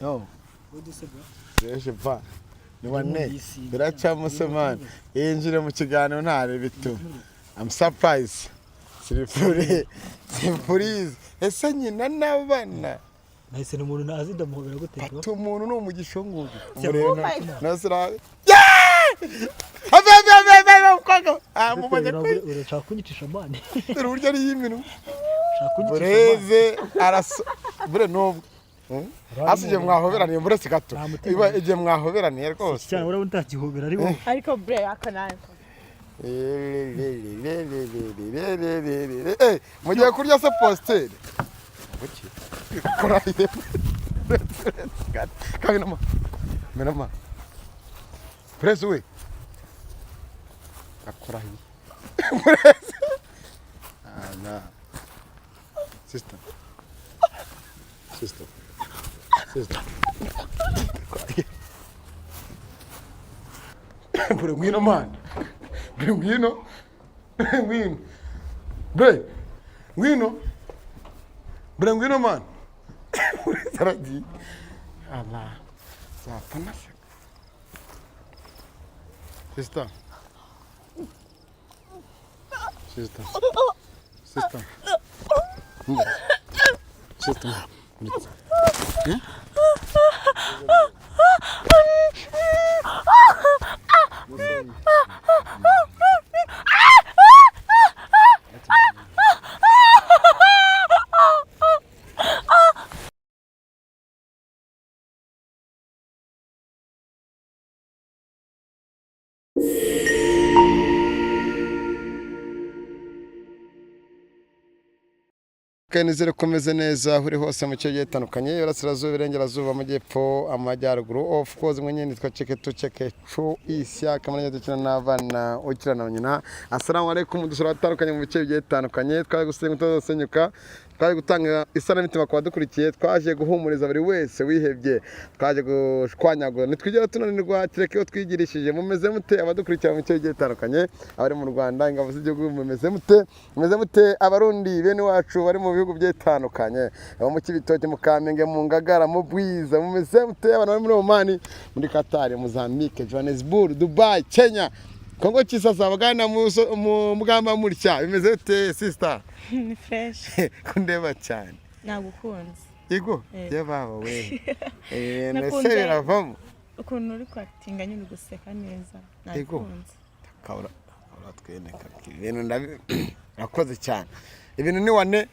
Yo. Reje va. Ni wane. Biracyamo se man. Yinjire mu kiganiro ntare bitu. I'm surprised. Simpurize. Ese nyina n'abana. Nahise n'umuntu nazi ndamuhobera gute ngo. Ati umuntu ni umugisho nguyu. Nasira. Mubanye kwe. Urashaka kunyicisha mani. Dore uburyo ari yiminu. Urashaka kunyicisha. Bureze araso. Bure nubwo. Asije mwahoberaniye muretse gato. Igihe mwahoberaniye rwose. Cyane urabona utagihobera ari wowe. Ariko bre akanaye. Mugiye kurya se postere. Buki. Koraye. Kabinama. Menama. Preso we. Akoraye. Preso. Ana. Sister. Sister. Bre ngwino man. Bre ngwino. Ngwino. Bre. Ngwino. Bre ngwino man. Saradi. Allah. Zapana. Sister. Sister. Sister. Sister. Hmm? Nizere komeze neza uri hose mu cyo gitandukanye yarasirazuba irengerazuba amajyepfo amajyaruguru of course mwenye nitwa cheke chu isya kamanya dukina n'abana ukirana na nyina. Assalamu alaikum dusura batandukanye mu bice bitandukanye twaje gusenga tuzasenyuka twaje gutanga isanamitima kwa dukurikiye twaje guhumuriza buri wese wihebye twaje gushwanyagura nitwigera tunanirwa kirekeho twigirishije mumeze mute abadukurikira mu bice bitandukanye abari mu Rwanda ingabo z'igihugu mumeze mute abarundi bene wacu bari mu bihugu byetandukanye abo mu Kibitoke mu Kamenge mu Ngagara mu Bwiza mumeze mute abantu bari muri Oman muri Qatar Mozambique Johannesburg Dubai Kenya Kongo Kinshasa bagana mu mugamba murya bimeze bite sister Ni fresh. Kundeba cyane Nagukunze. Yego ye baba we nese biravamo ukuntu uri kwatinga nyine guseka neza nagukunze kaura tweneka ibintu nakoze cyane ibintu ni wane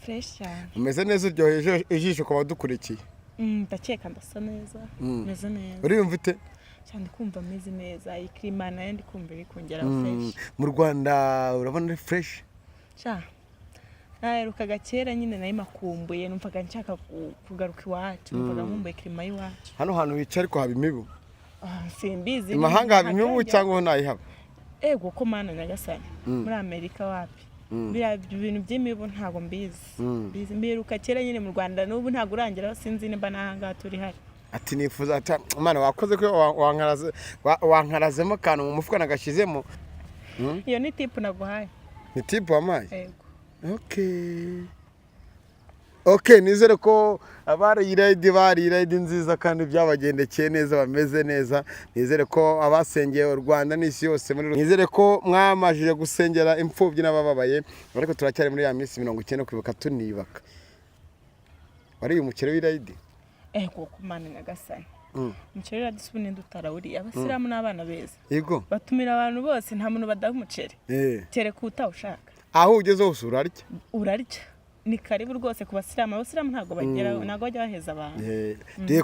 fresh cyane umeze neza uryoheje ijisho kwa badukurikiye ndakeka ndasa neza meze neza uri yumvite cyane kumva meze neza ikirima nayo ndi kumva iri kongera fresh mu Rwanda urabona ari fresh cha naherukaga kera nyine nayo makumbuye numvaga nshaka kugaruka iwacu numvaga nkumbuye kirima y'iwacu hano hantu wicara ariko haba imibu simbizi imahanga haba imibu cyangwa ntayihaba ego ko mana nyagasani muri Amerika wapi bira ibintu by'imibu ntago mbizi mbiruka kera nyine mu Rwanda n'ubu ntago urangira sinzi nimba nahanga turi hari ati nifuza ati mana wakoze ko wankarazemo kantu mu mufuka nagashizemo iyo ni tip naguhaye ni tip wamaye ego Okay nizere ko abari iride nziza kandi byabagendekeye neza bameze neza nizere ko abasengeye u Rwanda n'isi yose muri nizere ko mwamajije gusengera imfubyi n'abababaye ariko turacyari muri ya minsi 90 kwibuka tunibaka wari umukere w'iride ego kumana nyagasani umukere radisubune ndutarawuri abasiramu n'abana beza yego batumira abantu bose nta muntu badaha umukere tere kuta ushaka aho ugeze hose urarya ni karibu rwose ku basiramu ntago bagera nago bajya baheza abantu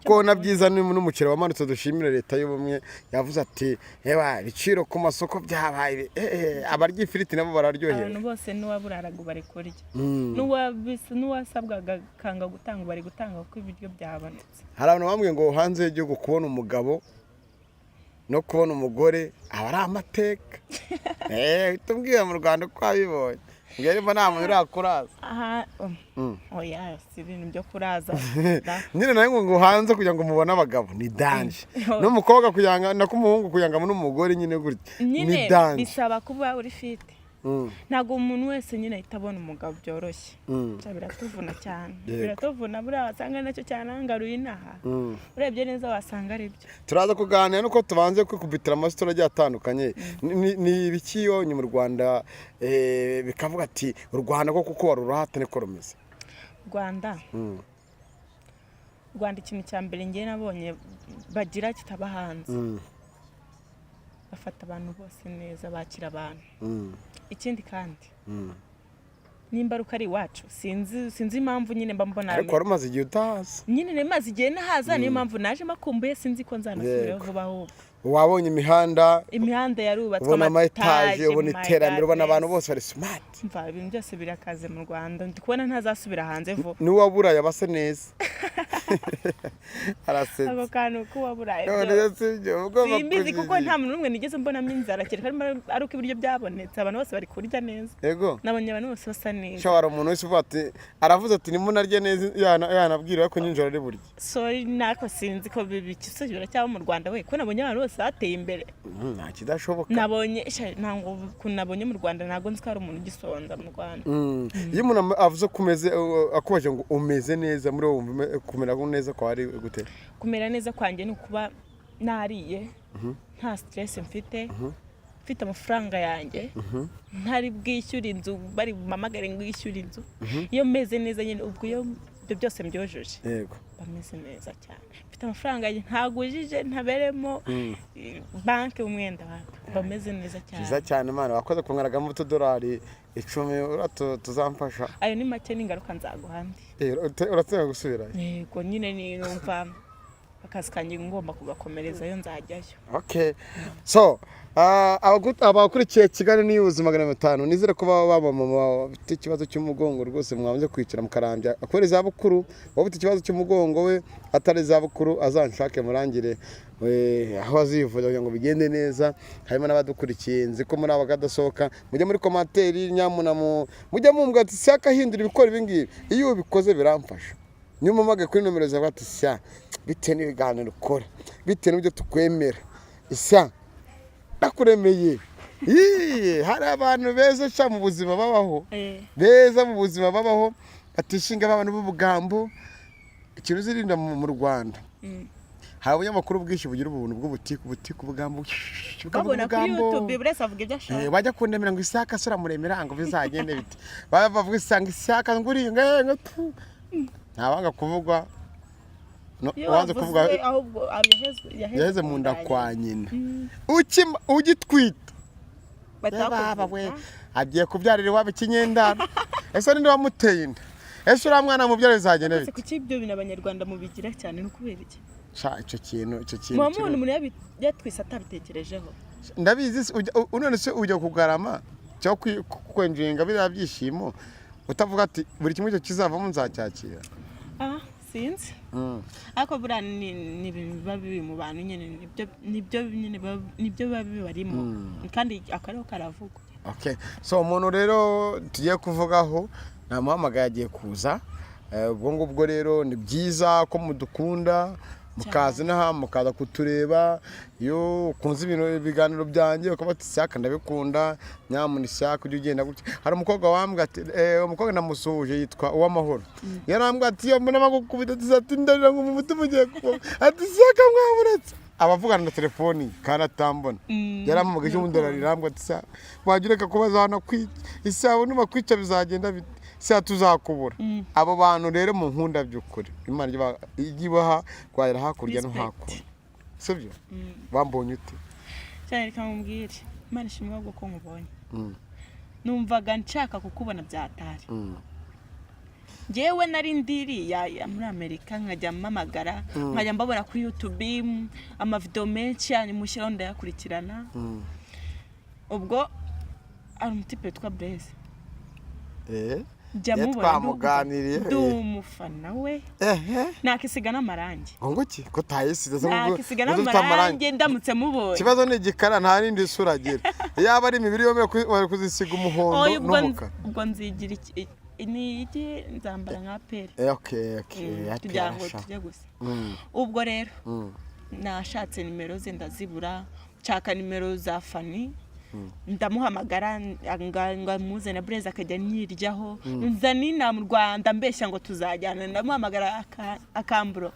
ko nabyiza n'umukere wamanutse dushimira leta y'ubumwe yavuze ati heba biciro ku masoko byabaye abarya ifiriti nabo bararyohera abantu bose n'uwaburaraga bari kurya n'uwasabwaga kanga gutanga bari gutanga kuko ibiryo byabanutse hari abantu bamwe ngo hanze y'igihugu kubona umugabo no kubona umugore aba ari amateka tubwira mu Rwanda ko abibonye ngere mba nta muntu urakuraza oya si ibintu byo kuraza nyine nawe ngo hanze kugira ngo mubone abagabo ni danje n'umukobwa kuyanga na kumuhungu kuyanga n'umugore nyine gutya ni danje bisaba kuba uri fit ntabwo umuntu wese nyine ahita abona umugabo byoroshye biratuvuna cyane biratuvuna buriya wasanga nacyo cyane angaruye inaha urebye neza wasanga ari byo turaza kuganira nuko tubanze kwikubitira amasitoro agiye atandukanye ni ibiki yonye mu Rwanda bikavuga ati u Rwanda ko kuko warurahata niko rumeze Rwanda ikintu cya mbere ngiye nabonye bagira kitaba hanze bafata abantu bose neza bakira abantu ikindi kandi nimba ari iwacu sinzi impamvu nyine mba mbona ariko rumaze igihe utahaza nyine nemaze igihe nahaza niyo mpamvu naje makumbuye sinzi ko nzanasubira vuba ahubwo wabonye imihanda yarubatswe ubona ama-etaje ubona iterambere ubona abantu bose bari smart mva ibintu byose birakaze mu Rwanda ndi kubona ntazasubira hanze vuba ni waburaye abase neza arasetse ako kantu ko waburaye simbizi kuko nta muntu n'umwe nigeze mbonamo inzara kereka ari uko ibiryo byabonetse abantu bose bari kurya neza yego nabonye abantu bose basa neza shawara umuntu wese uvuga ati aravuze ati nimunarye neza yanabwira ko nyinjoro ari burya sorry nako sinzi ko bikisubira cyangwa mu Rwanda we ko nabonye abantu bose bateye imbere nta kidashoboka nabonye ntango kunabonye mu Rwanda ntago nzi ko ari umuntu ugisonza mu Rwanda iyo umuntu avuze kumeze akubaje ngo umeze neza muri wowe kumera neza ko ari gute kumera neza kwanjye ni ukuba nariye nta stress mfite amafaranga yanjye ntari bwishyura inzu bari bumamagare ngo yishyure inzu iyo meze neza nyine ubwo iyo ibyo byose mbyojeje yego bameze neza cyane mfite amafaranga yanjye ntagujije ntaberemo banki umwenda bameze neza cyane byiza cyane Imana wakoze kungaragamo $10 10 tuzamfasha ayo ni make n'ingaruka nzaguhandi uratsenga gusubirayo yego nyine ni numva akazi kanjye ngomba kugakomereza yo nzajyayo okay so abakurikiye Kigali News 500 nizere ko baba mama bafite ikibazo cy'umugongo rwose mwamaze kwicara mukarambya akorera zabukuru wabufite ikibazo cy'umugongo we atari zabukuru azanshake murangire aho azivuza kugira ngo bigende neza harimo n'abadukurikiye nzi ko muri abagadasohoka mujye muri commentaire nyamuna mujye mumbwa ati saka hindura ibikora ibingibi iyo ubikoze biramfasha nyuma mage kuri nomero za bati sya bite n'ibiganiro ukora bite n'ibyo tukwemera isya nakuremeye hari abantu beza cha mu buzima babaho beza mu buzima babaho atishinga abantu b'ubugambo ikintu zirinda mu Rwanda hari abanyamakuru bwinshi bugira ubuntu bw'ubutiku ubugambo babona kuri YouTube burese avuga ibyo ashaka bajya kundemera ngo isaka sura muremera ngo bizagende bite bavuga isanga isaka nguri ntabanga kuvugwa wanze kuvuga ahubwo yaheze mu nda kwa nyina ugitwita baba we agiye kubyarira iwabo ikinyendara ese ninde wamuteye inda ese uriya mwana mu byaro bizagenda bite kuki ibyo bintu abanyarwanda mubigira cyane no kubera iki icyo kintu umuntu yatwise atabitekerejeho ndabizi unone se ujya kugarama cyo kwenjinga biriya byishimo utavuga ati buri kimwe cyo kizavamo nzacyakira sinzi ariko buriya ni ibintu biba biri mu bantu nyine nibyo biba bibarimo kandi akariho karavugwa okay so umuntu rero tugiye kuvugaho namuhamagaye agiye kuza ubwo ngubwo rero ni byiza ko mudukunda mukaza n'aha mukaza kutureba iyo ukunze ibintu biganiro byanjye ukaba tisaka ndabikunda nyamuni saka ujye ugenda gutya hari umukobwa wambwa ati umukobwa namusuhuje yitwa Uwamahoro yarambwa ati yo mbona bagukubita ati ndarira ngo mu mutima ugiye kuba ati saka mwabonetse abavugana na telefoni kandi atambona yaramugaje $1 rambwa ati sa wagireka kubaza hano kwica isabo numa kwica bizagenda bite sya tuzakubura abo bantu rero mu nkunda by'ukuri Imana igibaha kwahera hakurya no hakuno sibyo bambonye ute cyane kamubwire Imana ishimwe bwo ko nkubonye numvaga nshaka kukubona byatari jewe nari ndiri ya muri Amerika nkajya mpamagara nkajya mbabona kuri YouTube amavideo menshi yani mushyiraho ndayakurikirana ubwo ari umutipe twa Blaise twamuganiriye umufana we nakisiga n'amarangi ngo ki ko tayisize zo nakisiga n'amarangi ndamutse mubonye kibazo ni igikara nta rindi sura agira yaba ari imibiri yomwe bari kuzisiga umuhondo n'umukara ubwo nzigira ni iki nzambara nka pere okay kugira ngo tujye gusa ubwo rero nashatse nimero ze ndazibura nshaka nimero za Fani ndamuhamagara ngo muzane Blaise akajya nyiryaho nza nina mu Rwanda mbeshya ngo tuzajyana ndamuhamagara akamburo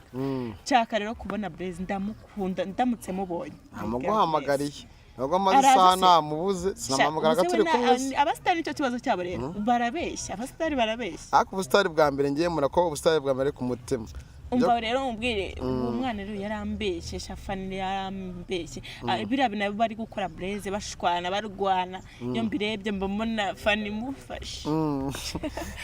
cyaka rero kubona Blaise ndamukunda ndamutse mubonye amuguhamagariye nubwo amaze isaha namubuze sinamamagara turi kumwe abasitari nicyo kibazo cyabo rero barabeshya abasitari barabeshya ariko ubusitari bwa mbere ngiye murako ubusitari bwa mbere ku mutima umva rero umubwire umwana rero yarambeshye Shafani yarambeshye biriya bintu bari gukora Blaise bashwana barwana iyo mbirebye mbona Fani mufashe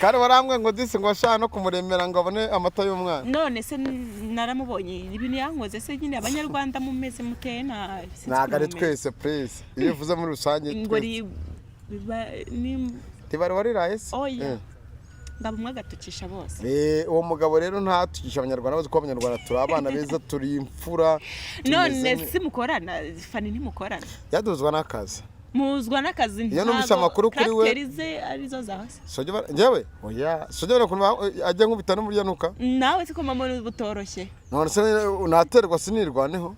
kandi barambwe ngo disi ngo ashaka no kumuremera ngo abone amata y'umwana none se naramubonye ibintu yankoze se nyine abanyarwanda mumeze muteye nabi ntago ari twese please iyo uvuze muri rusange ngo tibari wariraye se oya ndabumwe agatukisha bose uwo mugabo rero ntatukisha abanyarwanda bazi ko abanyarwanda turi abana beza turi imfura none si mukorana Fani ntimukorana yaduzwa n'akazi muzwa n'akazi iyo numvise amakuru kuri we karakterize arizo zahose njyewe oya sojya ajya nkubita no muri yanuka nawe siko mama butoroshye none se naterwa sinirwaneho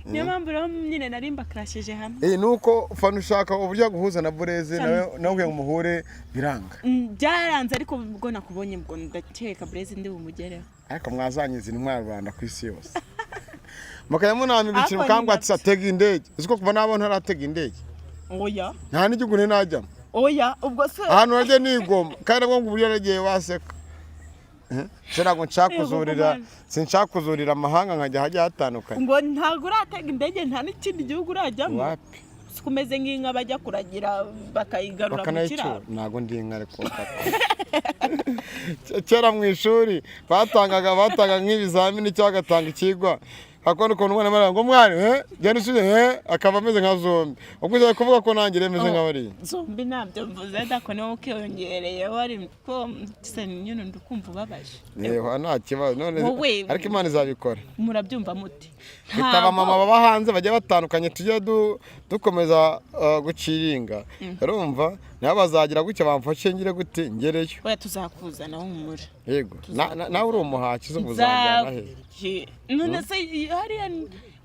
niyo mpamvu rero nyine narimba crashije hamwe nuko Fani ushaka uburyo guhuza na Blaise nawe umuhure biranga byaranze ariko ubwo nakubonye ubwo ndakeka Blaise ndi bumugereho ariko mwazanyiza intwara Rwanda ku isi yose mukaya munama ibikino kangwa ati atega indege uziko kuva nabo ntaratega indege oya nta n'igihugu najyamo oya ubwo se ahantu nagiye nigoma kandi ngo uburyo nagiye waseka Serago sinshaka kuzurira amahanga nkajya hajya hatandukanye ngo ntago uratega indege nta n'ikindi gihugu urajyamo wapi sikumeze nk'inka bajya kuragira bakayigarura mu kiraro ntago ndi inka ariko kera mu ishuri batangaga nk'ibizamini cyangwa gatanga ikigwa akona ukuntu umwana mara ngo mwari genda usubire akaba ameze nka zombi ubwo ugiye kuvuga ko nanjye remeze nka bari zombi ntabyo mvuze dako niwo ukiyongereye wari ko se nyine ndukumva ubabaje nta kibazo none ariko Imana izabikora murabyumva muti bitaba mama baba hanze bajya batandukanye tujye dukomeza guciringa urumva nabo bazagira gutya bamfashe ngire gute ngereyo oya tuzakuzana humura yego nawe uri umuhaki zo kuzajyana he none se hariya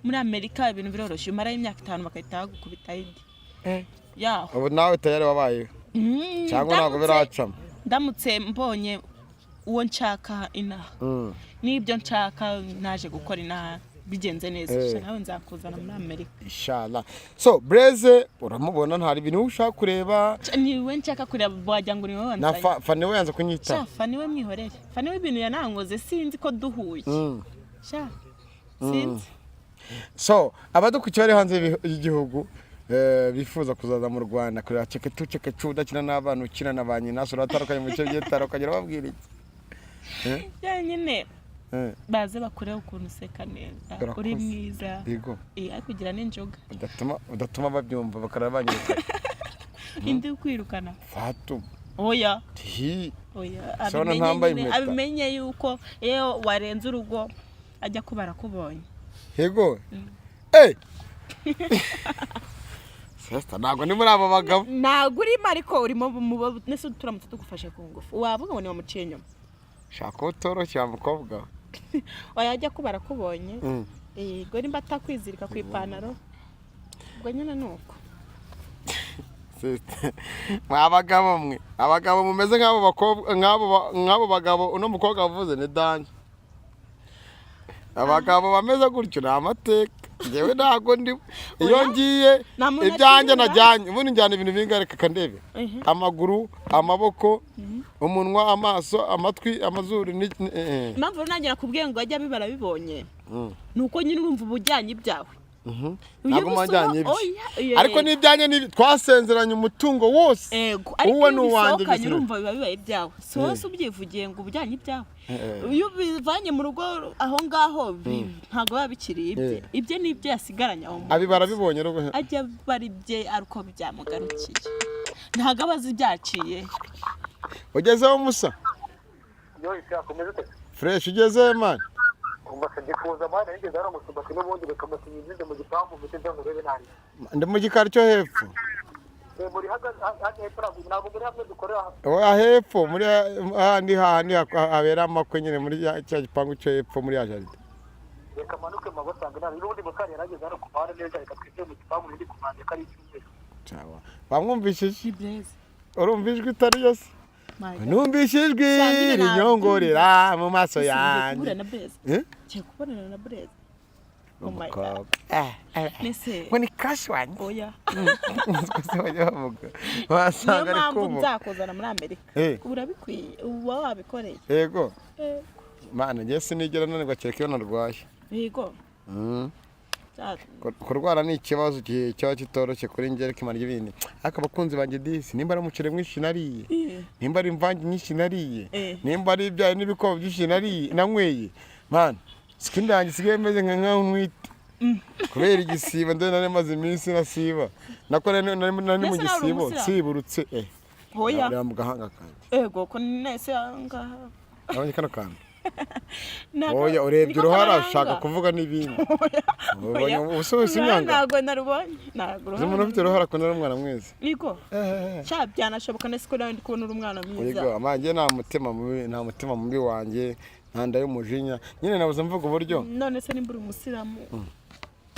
muri Amerika ibintu biroroshye umara imyaka 5 bakahita bagukubita indi yaho ubu nawe tayari wabayeho cyangwa ntabwo biracamo ndamutse mbonye uwo nshaka inaha n'ibyo nshaka naje gukora inaha bigenze neza nawe nzakuzana muri Amerika inshallah so Blaise uramubona ntari ibintu ushaka kureba ni we nshaka kureba bwajya ngo ni wowe na Fani we yanze kunyita Fani we mwihorere Fani we ibintu yanangoze sinzi ko duhuye sha sinzi so abadukukiye bari hanze y'igihugu bifuza kuzaza mu Rwanda kureba ceke udakina n'abana ukina na ba nyina sura atandukanye mu bice by'itandukanye babwira iki nyine baze bakoreho ukuntu useka neza uri mwiza kugira n'injoga udatuma babyumva bakarabanyuka indi kwirukana Fatu oya oya abimenye yuko iyo warenze urugo ajya kubara kubonye yego Sesta ntago ni muri abo bagabo ntago urimo ariko urimo nese turamutse tugufashe ku ngufu wavuga ngo ni wamuciye inyuma shaka utoroshye umukobwa wayajya kubara kubonye yego nimba atakwizirika ku ipantaro ubwo nyine nuko abagabo mwe abagabo mumeze nk'abo bakobwa nk'abo bagabo uno mukobwa avuze ni danje abagabo bameze gutyo ni amateka ngewe ntago ndi iyo ngiye ibyanjye najyanye ubundi njyana ibintu bingareka kandebe amaguru amaboko umunwa amaso amatwi amazuru impamvu nanjye nakubwiye ngo ajya bibara bibonye nuko nyine urumva ubujyanye ibyawe ntabwo mwajyanye ibyo ariko n'ibyanjye twasenzeranye umutungo wose uwo ni uwanjye gusa urumva biba bibaye ibyawe si wose ubyivugiye ngo ubujyanye ibyawe iyo ubivanye mu rugo aho ngaho ntabwo biba bikiri ibye ibye ni ibyo yasigaranye aho abibara bibonye ajya bari ibye ariko byamugarukiye ntabwo aba azi ibyaciye ugezeho musa fresh ugezeho mani ndi mu gikari cyo hepfo hepfo muri handi habera amakwe nyine muri cya gipangu cyo hepfo muri ya jaride Cyawa. Bamwumvishije? ni Blaise. Urumva ijwi itari yo se? My God. Numvise ijwi rinyongorera mu maso Ngiye yanjye. kubura na Blaise. Eh? Ngiye kubonana na Blaise. Oh my God. Umukobwa. Nese. Ngo ni crush wanjye. Oya. Gusa bajya bavuga. Niyo Wasanga ari mpamvu kumu. nzakuzana muri Amerika. Eh. Ubu urabikwiye. Uba wabikoreye. Yego. Eh. Mana njye sinigera nanirwa kereka iyo narwaye. Yego. Kurwara ni ikibazo cyaba kitoroshye kuri njye ariko imana ibindi. Ariko abakunzi banjye disi nimba ari umuceri mwinshi nariye. Nimba ari imvange nyinshi nariye. Nimba ari ibyayi n'ibikobo byinshi nariye nanyweye. Mana skin yanjye sigaye meze nkaho nwite. Kubera igisiba ndende nari maze iminsi nasiba. Nakora nari mu gisibo siburutse Oya. Nari mu gahanga kanjye. Ego ko nese ngaha. Abanye kano kantu. Oya urebye uruhara ushaka kuvuga n'ibindi. Oya ubusohozi nyanga. Ntago narubonye. Ntago uruhara. Umuntu ufite uruhara akunda n'umwana mwiza. Niko. Sha byanashoboka nese ko nawe ndi kubona uri umwana mwiza. Yego amanjye nta mutima mubi wanjye ntanda y'umujinya. Nyine nabuze mvuga uburyo. None se nimba uri umusiramu.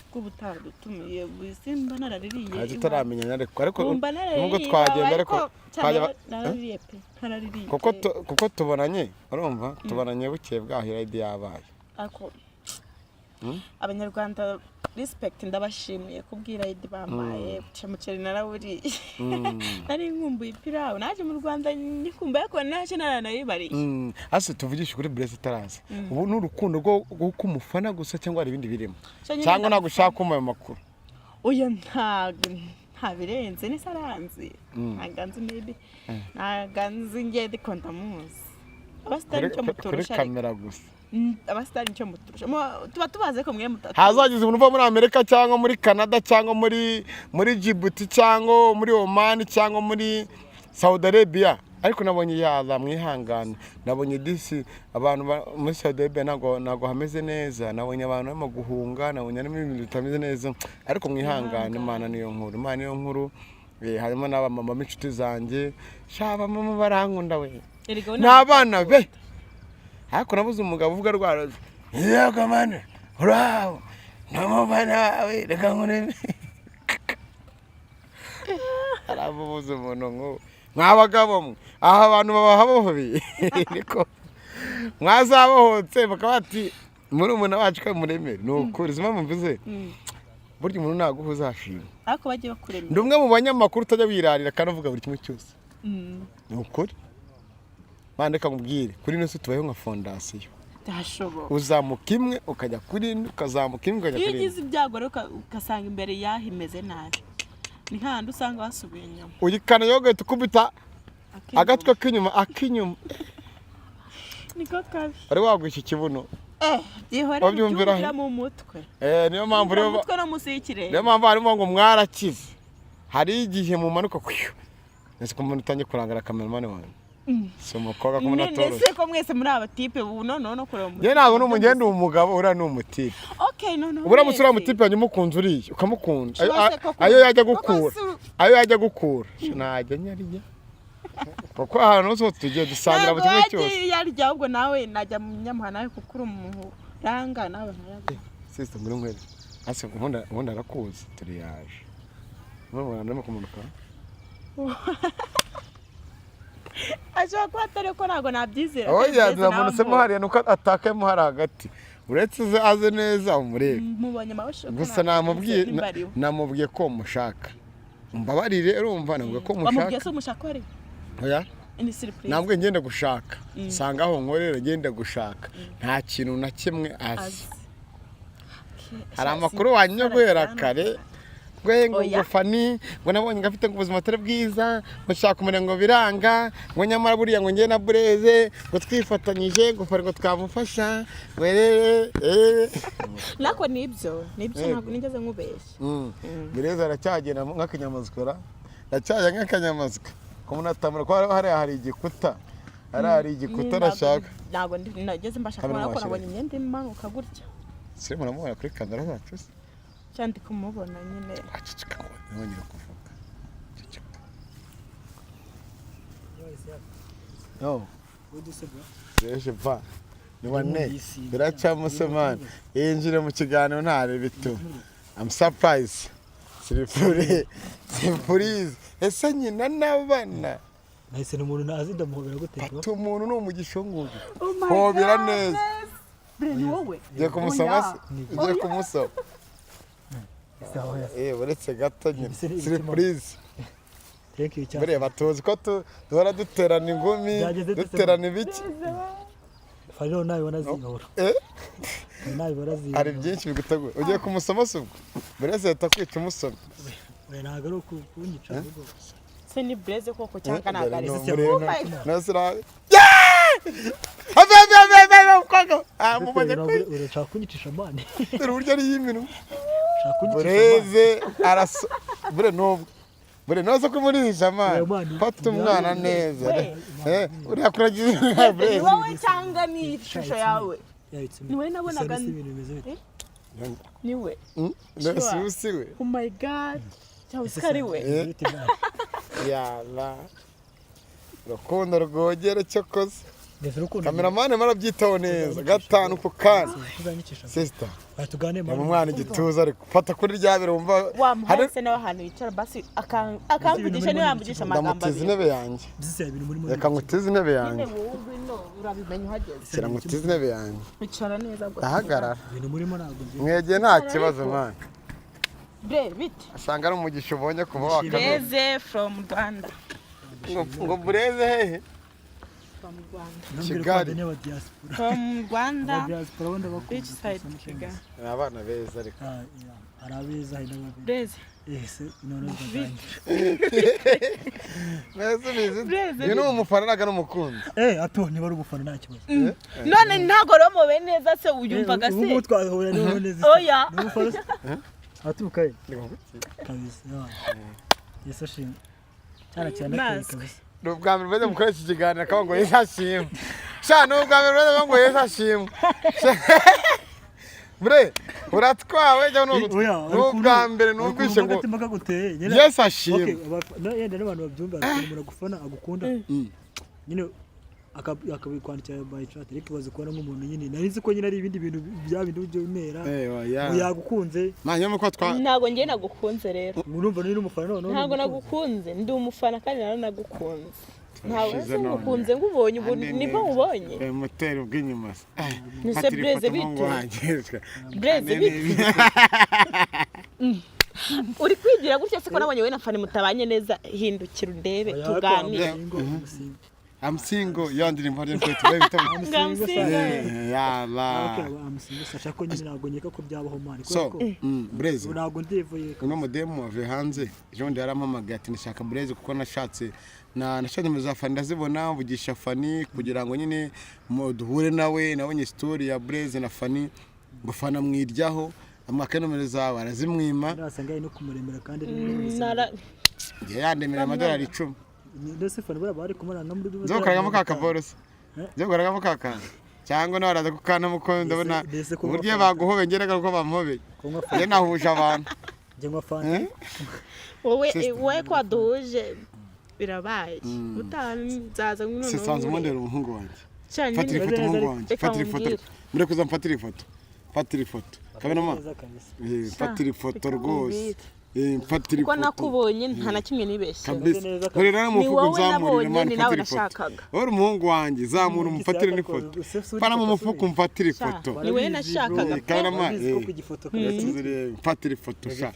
Kubutadutumiye bisimba naraririye. Aje taramenya ariko nubwo twagenda ariko naraririye pe. Naraririye. Kuko tubonanye urumva tubonanye bukeye bwahira idi yabaye. Ako Abanyarwanda respect ndabashimiye kubwira idi bamaye cyamukeri narawuri. Nari nkumbuye ipirawo naje mu Rwanda nikumbuye ko naje naranayibari. Ase tuvugisha kuri Blaise taraza. Ubu n'urukundo rwo kumufana gusa cyangwa ari ibindi birimo. Cyangwa nagushaka kumaye makuru. Oya nta birenze ni saranzi. Ntaganze maybe. Ntaganze ngiye dikunda muzi. Abastari cyo muturusha. Kuri kamera gusa. Abastari cyo muturusha. Tuba tubaze ko mwe mutatu. Hazagize umuntu uva muri Amerika cyangwa muri Canada cyangwa muri Djibouti cyangwa muri Oman cyangwa muri Saudi Arabia. Ariko nabonye yaza mwihangana. Nabonye disi abantu muri Saudi Arabia nago hameze neza. Nabonye abantu barimo guhunga, nabonye n'ibintu bitameze neza. Ariko mwihangana Imana niyo nkuru. Imana niyo nkuru. Harimo n'abamama b'inshuti zanjye. Shaba mama barankunda we. N'abana be. Ariko nabuze umugabo uvuga rwaraje. Yego mane. Uraho. Namubana we reka nkone. Arabuze umuntu ngo mwabagabo mwe aha abantu babahabohobi niko mwazabohotse bakabati muri umuntu wacu kamuremere nukuri zima mumvuze burya umuntu naguho uzashima ariko bagiye bakuremera ndumwe mu banyamakuru utajya wirarira kandi uvuga buri kimwe cyose nukuri bandeka mubwire kuri no tubayeho nka fondasiyo dashobo uzamuka imwe ukajya kuri ukazamuka imwe ukajya kuri yigize ibyago rero ukasanga imbere yahimeze nabi ni handi usanga basubiye inyuma uyikana yoga tukubita agatwe akinyuma niko kabi ari wagwisha ikibuno byihora byumvira mu mutwe niyo mpamvu rero mutwe no musikire niyo mpamvu harimo ngo mwarakize hari igihe mu manuka kuyo nese ko umuntu utangiye kurangara cameraman wanjye somo koga ko munatoro nese ko mwese muri abatipe ubu no kureba je nago n'umugende umugabo ura n'umutipe okay no ubura musura mutipe yanyu mukunze uriye ukamukunda ayo yajya gukura najya nyariye kuko ahantu hose tugiye dusangira mu kimwe cyose yarya ahubwo nawe najya mu nyamuhana nawe kuko uri umuntu ranga nawe nkayaga sister muri ngwere ase ubundi arakuzi turi yaje mwana ndimo kumunuka ashaka kwatare ko nago nabyizera oya ndamunusemo hariya nuko atakayemo hari hagati uretse aze neza umurebe mubonye mabasho gusa namubwiye ko mushaka mbabarire urumva navuga ko mushaka bamubwiye so mushaka ari oya ni surprise nabwo ngende gushaka sanga aho nkorera ngende gushaka nta kintu na kimwe azi hari amakuru wanyogwera kare ngo Fani ngo nabonye ngafite ubuzima atari bwiza mushaka umurengo biranga ngo nyamara buriya ngo ngiye na Blaise ngo twifatanyije ngo ngo twamufasha nako nibyo ntabwo nigeze nkubeshya Blaise aracyagenda nk'akanyamaswa aracyajya nk'akanyamaswa ko munatamura ko hari igikuta hari igikuta arashaka ntabwo nageze mbasha kubona ko nabonye imyenda imanuka gutya se muramubona kuri kamera zacu cyandi kumubona nyine acicika nongera kuvuga cicika no Blaise va ni wane biracamo se man injire mu kiganiro ntare bitu I'm surprised siripurize ese nyina n'abana nahise ni umuntu ntazi ndamuhobera gute bro fata umuntu ni umugisha nguyu hobera neza Bre ni wowe ugiye kumusoma se ugiye kumusoma sawa uretse gato nyine Ibiseri- siripurize thank you cyane buriya batuzi ko duhora duterana ingumi Byageze dute se? duterana ibiki fariro nawe wanazihora nawe warazihora hari byinshi bigutegura ugiye kumusoma se ubwo buri wese ahita kwica umusoma we ntago ari ukunyica ahubwo se ni Blaze koko cyangwa ntabwo ari se Oh my God. nasira mubonye ko urashaka kunyicisha mani dore uburyo ari y'iminwa ushaka kunyicisha mani bureze araso bure nubwo bure noze ko muri jamani Oya, mani. fata umwana neza uriya kuragize Ni bureze wowe cyangwa ni ishusho yawe yahitse ni wowe nabonaga Isa n'ibintu bimeze bite ni we nasi usiwe oh my God cyangwa uzi ko ari we Bimeze bite mani yala rukundo rwogere cyokoze ndetse urukundo kameramani marabyitaho neza gatanu ku kandi uzanyicisha sister batugane mu mwana igituza ariko fata kuri rya biro wumva wamuhaye se nawe ahantu yicara basi akamvugisha niyo yamvugisha amagambo ndamutiza abiri intebe yanjye bise ibintu muri muri reka ngutize intebe yanjye wowe ngwino urabimenya uhageze shyira ngutize intebe yanjye icara neza rwose ndahagarara ibintu murimo ntabwo nzi mwegeye nta kibazo mwana bre bite asanga ari umugisha ubonye kuba wakamenya Blaze from Rwanda ngo bureze hehe from Rwanda Kigali. n'aba diaspora from Rwanda diaspora wenda beach side Kigali ni abana beza ariko hari abeza hari n'ababi Blaze ese none ndaganye mwese bizi Blaze uyu ni umufana ntago ari umukunzi ato niba ari ubufana nta kibazo none ntago romobe neza se uyumvaga se ubu twahura niho neza oya ni ubufana se atuka ye kabisa yesu ashimwe cyane cyane Mask. kabisa ni ubwa mbere bajya mukoresha ikiganiro akaba ngo yesu ashimwe sha ni ubwa mbere bajya ngo yesu ashimwe bre uratwawe jya ni ubwa mbere numvise ngo agatima kaguteye yesu ashimwe yenda n'abantu babyumva umuntu agufana agukunda nyine akabikwandikira by chat ariko bazi kubona nk'umuntu nyine nari nzi ko nyine ari ibindi bintu bya bindi byo bimera yagukunze manyuma ko twa ntago njye nagukunze rero urumva ni umufana none ntago nagukunze ndi umufana kandi nawe nagukunze ntawe se ngukunze ngubonye ubu nibwo ubonye moteri bw'inyuma ni se Blaze bite Blaze bite uri kwigira gutya se ko nabonye we na Fani mutabanye neza hindukira undebe tuganire I'm single yandirimbo ari kwita bita yala amusinga ko nyine ntabwo nkeka ko byabaho mani so Blaze ntabwo ndivuye uno modemu wave hanze ejo ndi yarampamagaye ati ndashaka Blaze kuko nashatse nashatse za Fani ndazibona mvugisha Fani kugira ngo nyine duhure nawe nabonye story ya Blaze na Fani gufana mwiryaho amakenomero zawe arazimwima nasanga no kumuremera kandi yandemera amadolari 10 ndetse Fani bari kumara no muri nzokoragamo ka kaborose nzokoragamo ka kana cyangwa nabaraza kukana muko ndabona uburyo baguhobe ngeraga uko bamuhobe ye nahuje abantu je ngwa Fani wowe kwa duhuje birabaye utanzaza none sisanze umondera umuhungu wanjye fatira ifoto umuhungu wanjye fatira ifoto muri kuza mfatira ifoto fatira ifoto kabona ma fatira ifoto rwose mfatira ko ifoto nakubonye nta na kimwe nibeshye kabisa uri rero mufuko nzamurira mani nawe fatira ifoto nashakaga uri umuhungu wanjye zamura umufatire n'ifoto pana mu mufuko mfatira ifoto ni we nashakaga kabona ma mfatira ifoto sha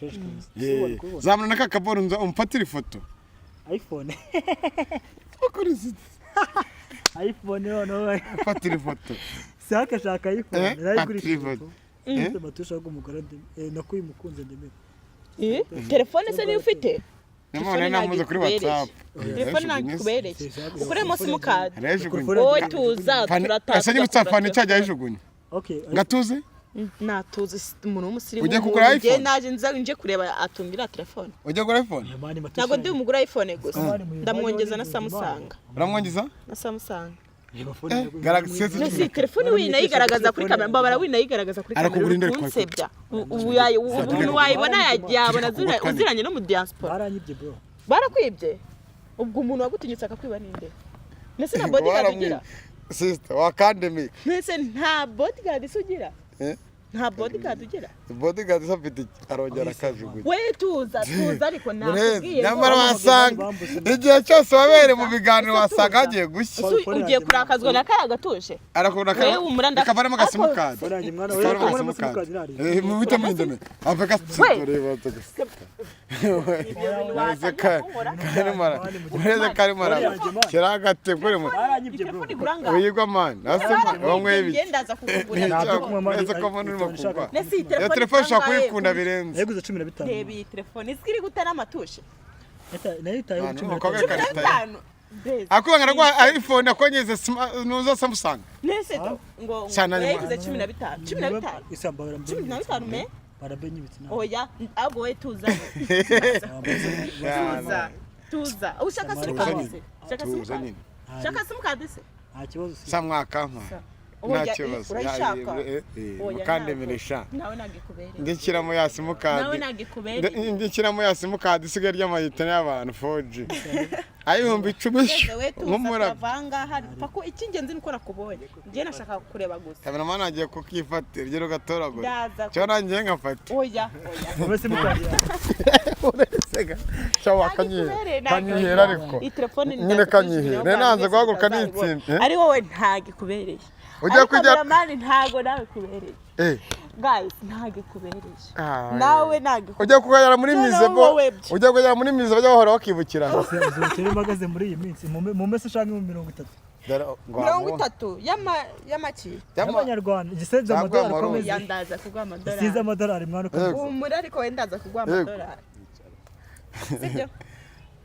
zamura na kakaboro umfatira ifoto iPhone ukurize iPhone no fatira ifoto saka shaka iPhone fatira ifoto matusha gumugara nakuye mukunze ndemera telefone se niyo ufite none namuze kuri WhatsApp telefone nakubereke ukuremo simukadi wowe wowe tuza asa n'ibitsafani cyajya yijugunya okay ngatuze natuze umuntu w'umusirimu ujye kugura iPhone naje nje kureba atungira telefone ujye kugura iPhone ntabwo ndi umugura iPhone gusa ndamwongeza na Samsung uramwongeza na Samsung Galaxy S telefone winayigaragaza kuri kamera mbabara winayigaragaza kuri kamera unsebya ubu wayibona yabona uziranye no mu diaspora baranyibye bro barakwibye ubwo umuntu wagutinyutse akakwiba ninde nese na bodyguard ugira sister wakandemi nese nta bodyguard isugira nta bodyguard ugira bodyguard afite arongera akajugunya we tuza ariko nakubwiye nyamara wasanga igihe cyose wabere mu biganiro wasanga hagiye gushya ugiye kurakazwa na kaya gatuje arakunda kavaramo agasimukadi mu bita mu indome afeka reba ureze karimara kiragate kuri mu uyigwa man asema bamwe ibi ureze ko mbona urimo kuba ya telefone shaka kuyikunda birenze yaguze 15 reba iyi telefone iskiri gutana amatushe nayitaye 15 akubanga ngo iPhone akonyeze nuza Samsung nese ngo yaguze 15 isambara 15 me barabenye ibitsina oya abo we tuza ushaka simukadise shaka simukadise nta kibazo samwaka nta kibazo mukandemeresha nawe nagikubereye ndikiramo ya simukadi nawe nagikubereye ndikiramo ya simukadi isigaye ry'amayita y'abantu 4G ayihumbi 10 nk'umura bavanga hari pako ikingenzi niko nakubonye ngiye nashaka kureba gusa kamera mana agiye kukifatira rero gatoragura cyo nangiye ngafata oya wowe simukadi urasega cyawa kanyihera ariko nyine kanyihera nanze guhaguruka n'itsinze ari wowe ntagikubereye ujya kujya mani ntago nawe kubereye guys ntagikubereye nawe nagikubereye ujya kugera muri mizebo ujya kugera muri mizebo bajya bahora bakibukira uzukire magaze muri iyi minsi mu mese ushaka 30 30 y'amaki y'amanyarwanda igisenze amadolari akomeze yandaza kugwa amadolari igisenze amadolari mwana ukomeze umuri ariko wendaza kugwa amadolari sibyo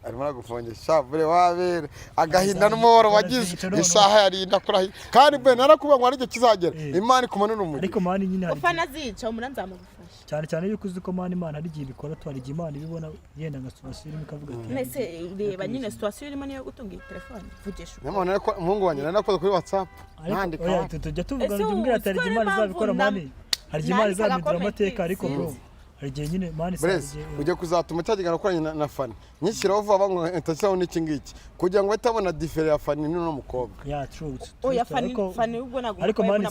arimo aragufungisha bure wabere agahinda n'umuhoro wagize isaha yarinda kurahi kandi be narakubanga ari cyo kizagera imana ikumanura umuri ariko mani nyine hari ufana zica umuranza amugufasha cyane yuko uzi ko mani imana ari giye bikora twari giye imana ibibona yenda nka situation irimo kavuga ati nese reba nyine situation irimo niyo gutunga iyi telefone vugisha nyamone ariko umuhungu wanjye nanakoze kuri WhatsApp nandika tujya tuvuga ngo mbwira atari imana izabikora mani hari imana izamidira amateka ariko bro hari gihe nyine mani saje ujye kuzatuma cyagigana gukoranye na Fani nyishyiraho vuba ngo intashaho n'iki ngiki kugira ngo batabona difference ya Fani n'uno mukobwa ya true oya Fani ubwo naguko ariko mani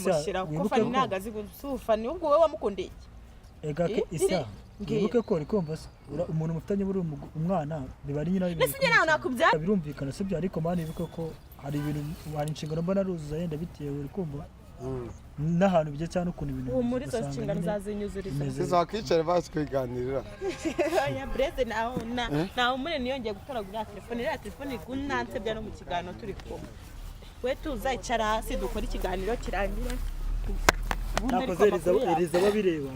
ko Fani nagazi gusu Fani ubwo wewe wamukundiye ega isa ngibuke ko rikomba umuntu mufitanye buri umwana bibari nyina bibi nese nawe nakubya birumvikana sibyo ariko mani bibuke ko hari ibintu hari inshingano mbona ruzuza yenda bitewe rikomba n'ahantu bijye cyane ukuntu ibintu muri zo nshingano zazinyuzuriza zizakwicara basi kwiganirira ya breze naho umure niyongeye gutoragura telefone ya telefone kunanse bya no mu kiganiro turi kumwe we tuza icara hasi dukora ikiganiro kirangire nakoze eriza babireba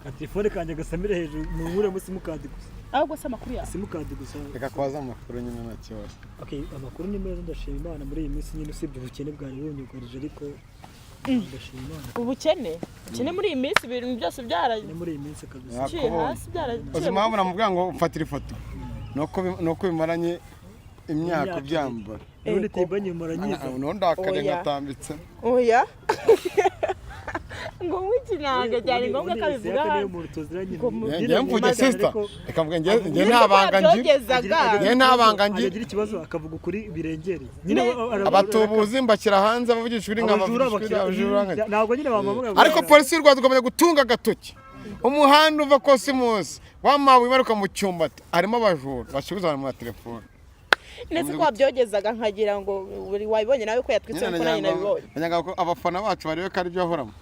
ka telefone kanje gasamire hejuru numure mu simukadi gusa ahubwo se amakuru ya simukadi gusa reka kwaza amakuru nyine nta kibazo okay amakuru ni meza ndashima Imana muri iyi minsi nyine usibye ubukene bwari bunyugarije ariko ndashima Imana ubukene muri iyi minsi ibintu byose byaraje muri iyi minsi kabisa hasi byaraje uzima muramubwira ngo ufatire ifoto nuko bimaranye imyaka byambara none tibanye muranyiza none ndakare ngatambitse oya ngo wikinanga cyane ngombwa kabivuga ngiye mvuge sister reka mvuge ngiye ntabanga ngiye agira ikibazo akavuga ukuri birengereye nyine abatubuzi mbakira hanze bavugisha uri nk'abajura ntabwo nyine bamavuga ariko polisi y'u Rwanda igomba gutunga agatoki umuhanda uva Cosmos wamawe ibaruka mu cyumbata harimo abajura basubiza mu telefone nese ko wabyogezaga nkagira ngo wabibonye nawe ko yatwitse ko nanjye nabibonye banyaga ko abafana bacu bariwe ko ari byo ahoramo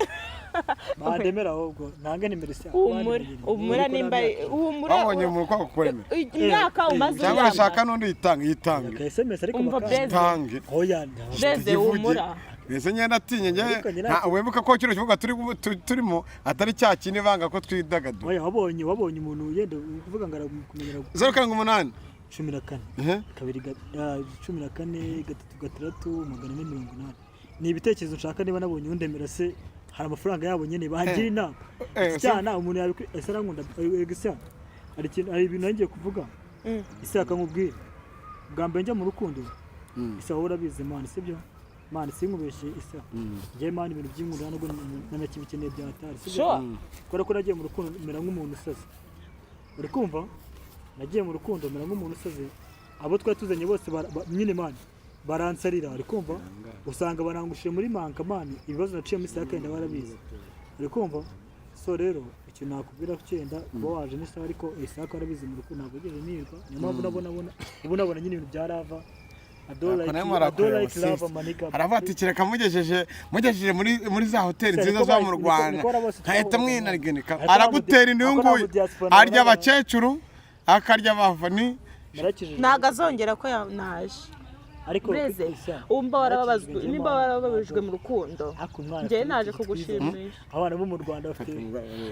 bademera ahubwo ntange nimero se umura nimba umura babonye mu kwa kukuremera imyaka umaze cyangwa urashaka n'undi yitange SMS ariko bakange oya ndeze umura Nese nyenda atinye nge wembuka ko kino kivuga turimo atari cya kindi banga ko twidagadura oya wabonye umuntu yenda kuvuga ngo arakumenyera 0.8 14 kabiri 14 3 ni ibitekerezo nshaka niba nabonye undemera se hari amafaranga yabo nyene bagira inama cyana umuntu yabi ese arankunda egisa hari ibintu nangiye kuvuga isaka nkubwira bwa mbere njya mu rukundo isa wowe urabizi man sibyo man sinkubeshe isa ngiye man ibintu by'inkuru nubwo nanakibikeneye bya atari sibyo ko nagiye mu rukundo mera nk'umuntu usaze uri kumva nagiye mu rukundo mera nk'umuntu usaze abo twatuzanye bose nyine man baransarira ari kumva usanga barangushije muri manka man ibibazo naciye muri saka yenda barabizi uri kumva so rero ikintu nakubwira cyenda kuba waje n'isaha ariko isaka arabizi mu rukundo ntabwo ugeze nirwa niyo mpamvu ubona nyine ibintu bya lava arabatikira kamugejeje muri za hoteli nziza zo mu Rwanda nkahita mwinarigenika aragutera indungu arya abakecuru akarya abavani ntago azongera ko naje ariko umba warababajwe mu rukundo njye naje kugushimisha abana bo mu Rwanda bafite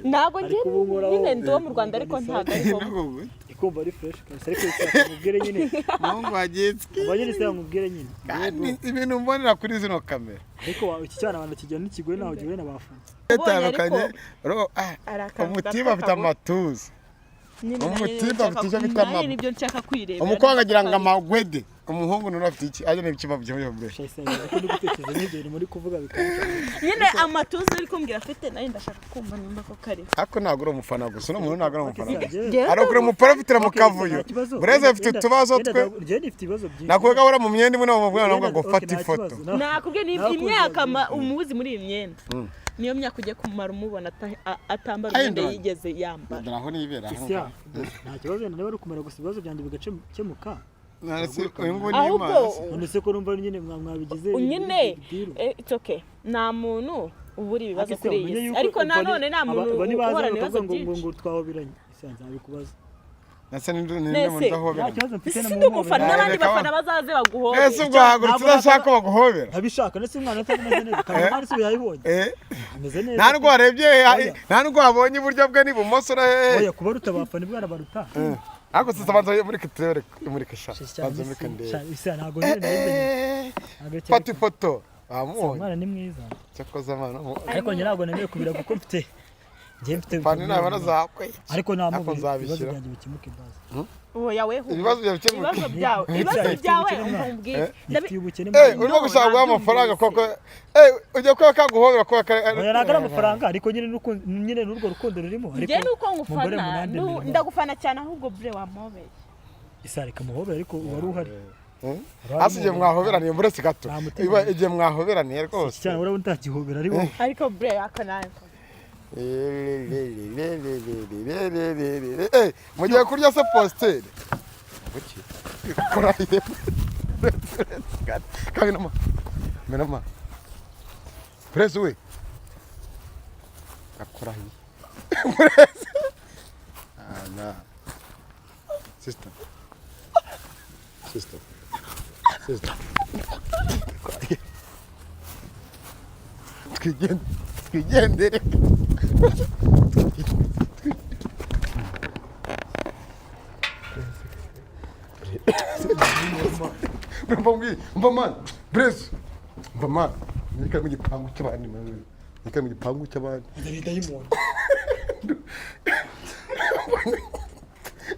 ntabwo njye nyine ndi wo mu Rwanda ariko ntago ariko ikumva ari fresh ariko cyamubwire nyine nongo agitsiki abanyine se bamubwire nyine ibintu mbonera kuri zino kamera ariko iki cyana abantu kijya n'ikigoye naho giwe n'abafana etandukanye umutima afite amatuza umutima afite icyo bita nibyo nshaka kwireba umukobwa agira ngo amagwede umuhungu none afite iki aje n'ibikiba byo byo nyine amatuza ari kumbwira afite nayo ndashaka kumva nimba ko kare ako ntago uri umufana gusa no muntu ntago ari umufana arokure umuprofitira mu kavuyo bureze afite utubazo twe nakuga ura mu myenda imwe no mubwana ngo fata ifoto nakubwiye ni imyaka umuzi muri iyi myenda niyo myaka ugiye kumara umubona atambara imyenda yigeze yambara ndaraho nibera nta kibazo niba uri kumara gusa ibibazo byanjye bigakemuka ahubwo se ko numva nyine mwabigize nyine it's okay nta muntu ubura ibibazo kuri iyi ariko nanone nta muntu uhorana ibibazo byinshi ngo twahobiranye isanze abikubaza nase ninde muntu ahobera ufana n'abandi bafana bazaze baguhobera ese ubwo hagurutse udashaka baguhobera abishaka nese umwana atameze neza kandi hari se yayibonye ameze neza nta nubwo warebye nta nubwo wabonye iburyo bwe n'ibumoso oya kuba rutabafana ibwana baruta ako sasa banza muri kitere muri kisha banza muri kandere isa ntago nyine nayize fata ifoto umwana ni mwiza cyakoze amana ariko njye ntabwo nemeye kubira kuko mfite fani nabana zakwe ariko namubwo nzabishyira bikimuke baza oya weho ibibazo byawe umbwire urimo gushaka amafaranga koko ujya kwa kaguhobera kwa oya nagara amafaranga ariko nyine n'urwo rukundo rurimo ariko njye nuko ngufana ndagufana cyane ahubwo bre wamobeye isareka muhobera ariko wari uhari asije mwahoberaniye muretse gato igihe mwahoberaniye rwose cyane urabona utakihobera ariko bre akanaye mugiye kurya se postere kurahiye kabinama menama presi we akurahiye presi ana sister twigendere mba man bless mba man nika mu gipangu cy'abandi nika mu gipangu cy'abandi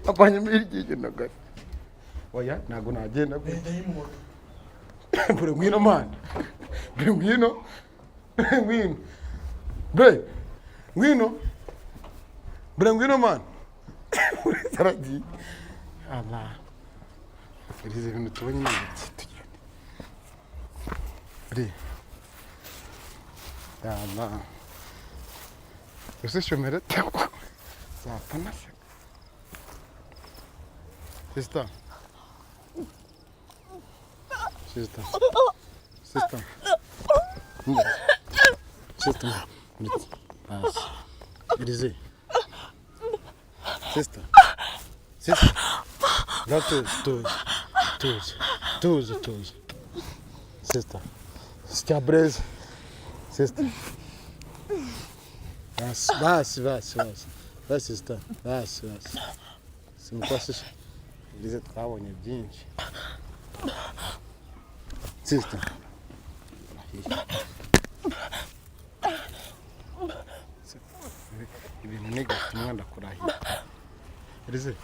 abanye mirigije nagari oya nago nagenda bure ngwino man bure ngwino ngwino man saradi Allah irize ibintu tubonye tugende ri Allah ese shomere tako zapana se sister irize sister Tuzi. Sister. Scabrez. Sister. Vai, sister. Vai. Se não posso dizer que tava em gente. Sister. Ibintu negati mwanda kurahira. Irize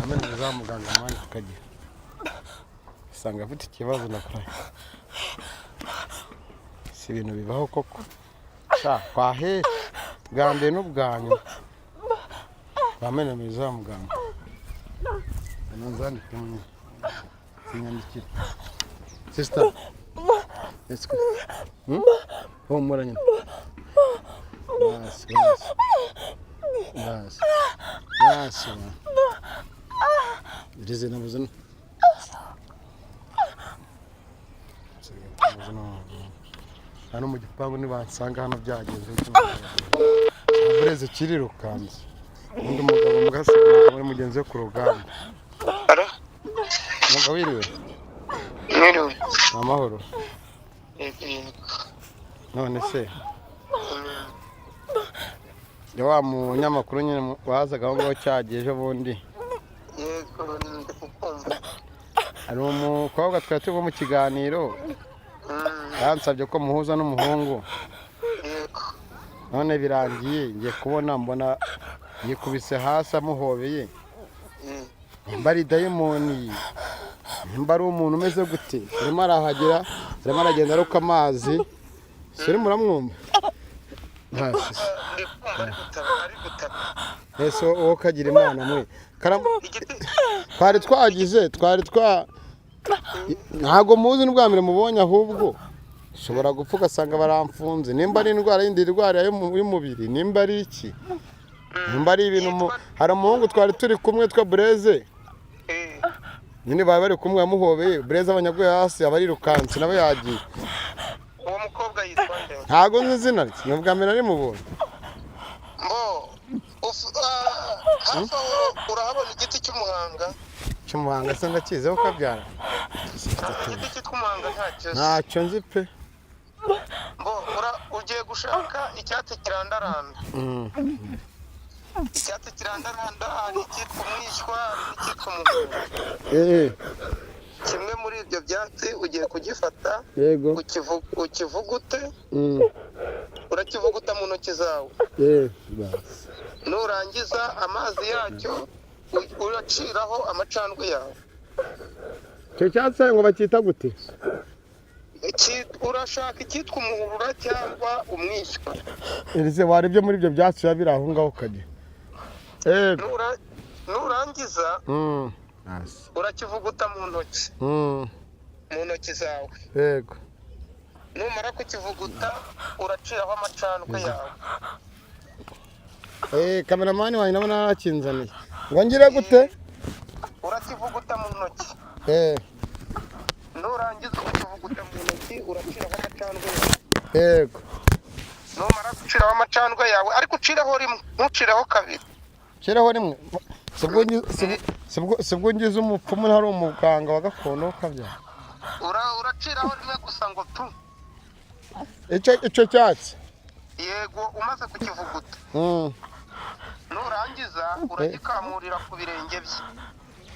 amene uzamuganga mani tukagira. Sanga afite ikibazo nakurahiye. Si ibintu bibaho koko. Sha kwahe bwambe n'ubwanyu. Bamene muzamuganga. Ananzani kumwe. Sinyandikira. Sister. Let's go. Ho moranya. basi irize nabuze hano mu gipangu nibansanga hano byagenze bureze kirirukanze undi mugabo mugasiga muri mugenzi we ku rugamba umugabo wiriwe amahoro none se wa munyamakuru nyine wazaga aho ngaho cyagiye ejo bundi hari umukobwa twari turi mu kiganiro yansabye ko muhuza n'umuhungu none birangiye ngiye kubona mbona yikubise hasi amuhobeye nimba ari dayimoni nimba ari umuntu umeze gute arimo arahagera arimo aragenda aruka amazi suri muramwumva ese wowe kagira imana mwe twari twagize ntabwo muzi n'ubwa mbere mubonye ahubwo ushobora gupfa ugasanga baramfunze nimba ari indwara yindi ndwara y'umubiri nimba ari iki nimba ari ibintu hari umuhungu twari turi kumwe twa bureze nyine baba bari kumwe yamuhobeye bureze abanyaguye hasi aba arirukanse nawe yagiye uwo mukobwa yitwa nde ntabwo nzi izina rye ni ubwa mbere narimubonye hafi aho urahabona igiti cy'umuhanga se ndakizi aho kabyara igiti cyitwa umuhanga ntacyo nzi pe ugiye gushaka icyatsi kirandaranda icyatsi kirandaranda hari icyitwa umwishywa hari n'icyitwa umuhungu kimwe muri ibyo byatsi ugiye kugifata ukivugute urakivuguta mu ntoki zawe nurangiza amazi yacyo uraciraho amacandwe yawe icyo cyatsi ngo bacyita gute urashaka icyitwa umuhurura cyangwa umwishywa irize warebye muri ibyo byatsi biba biri aho ngaho ukajya nurangiza urakivuguta mu ntoki zawe yego numara kukivuguta uraciraho amacandwe yawe kameramani wanjye nabona narakinzaniye ngo ngire gute urakivuguta mu ntoki nurangiza ukivuguta mu ntoki uraciraho amacandwe yawe yego numara guciraho amacandwe yawe ariko ucireho rimwe ntucireho kabiri ucireho rimwe sibwo ngize umupfumu ntari umuganga wa gakondo ukabyara uraciraho rimwe gusa ngo tu icyo cyatsi yego umaze kukivuguta nurangiza uragikamurira ku birenge bye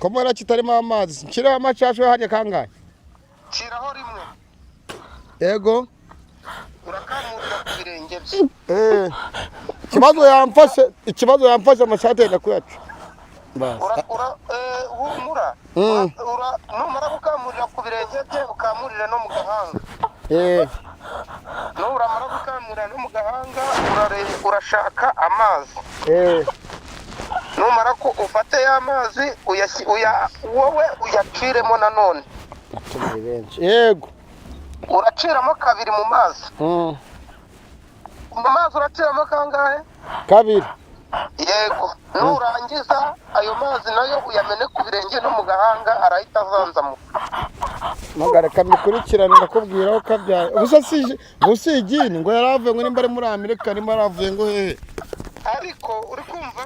komora kitarimo amazi nshyiraho amacashu hajya kangahe nshyiraho rimwe yego urakamurira ku birenge bye ikibazo yamfashe amashati yenda kuyaca humura numara gukamurira ku birenge bye ukamurire no mu gahanga nuramara gukamurira no mu gahanga urashaka amazi numara ko ufate ya mazi wowe uyaciremo nanone yego uraciramo kabiri mu mazi mu mazi uraciramo kangahe kabiri yego nurangiza ayo mazi nayo uyamene ku birenge no mu gahanga arahita azanzamuka magareka mikurikirane ndakubwira aho kabyara ubusa igini ngo yaravuye ngo nimba ari muri Amerika nimba yaravuye ngo hehe ariko uri kumva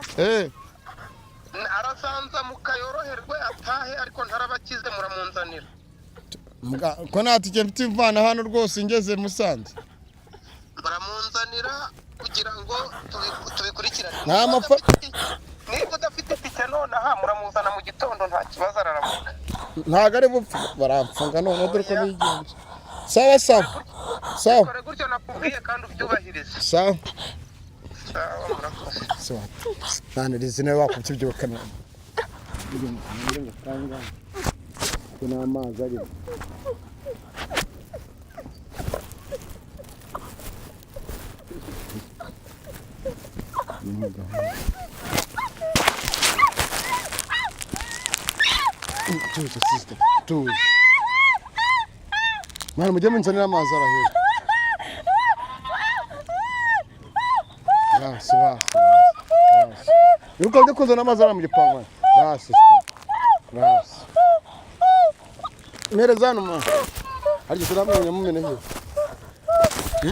arazanzamuka yoroherwe atahe ariko ntarabakize muramunzanira ko natujye mfite imvana hano rwose ngeze Musanze baramunzanira kugira ngo tubikurikirane niba udafite itike nonaha muramuzana mu gitondo nta kibazo araramuka ntabwo ari bupfa baramfunga none dore ko bigenze sawa kore gutyo nakubwiye kandi ubyubahirize sawa murakoze nane rizine wakubyibyukana kuna amazi ari tuza sister tuza mwana mujye munzanira amazi arahera basi yuko ujye kuzana amazi ara mu gipangu basi mpereza hano ma harya turamenya mumene he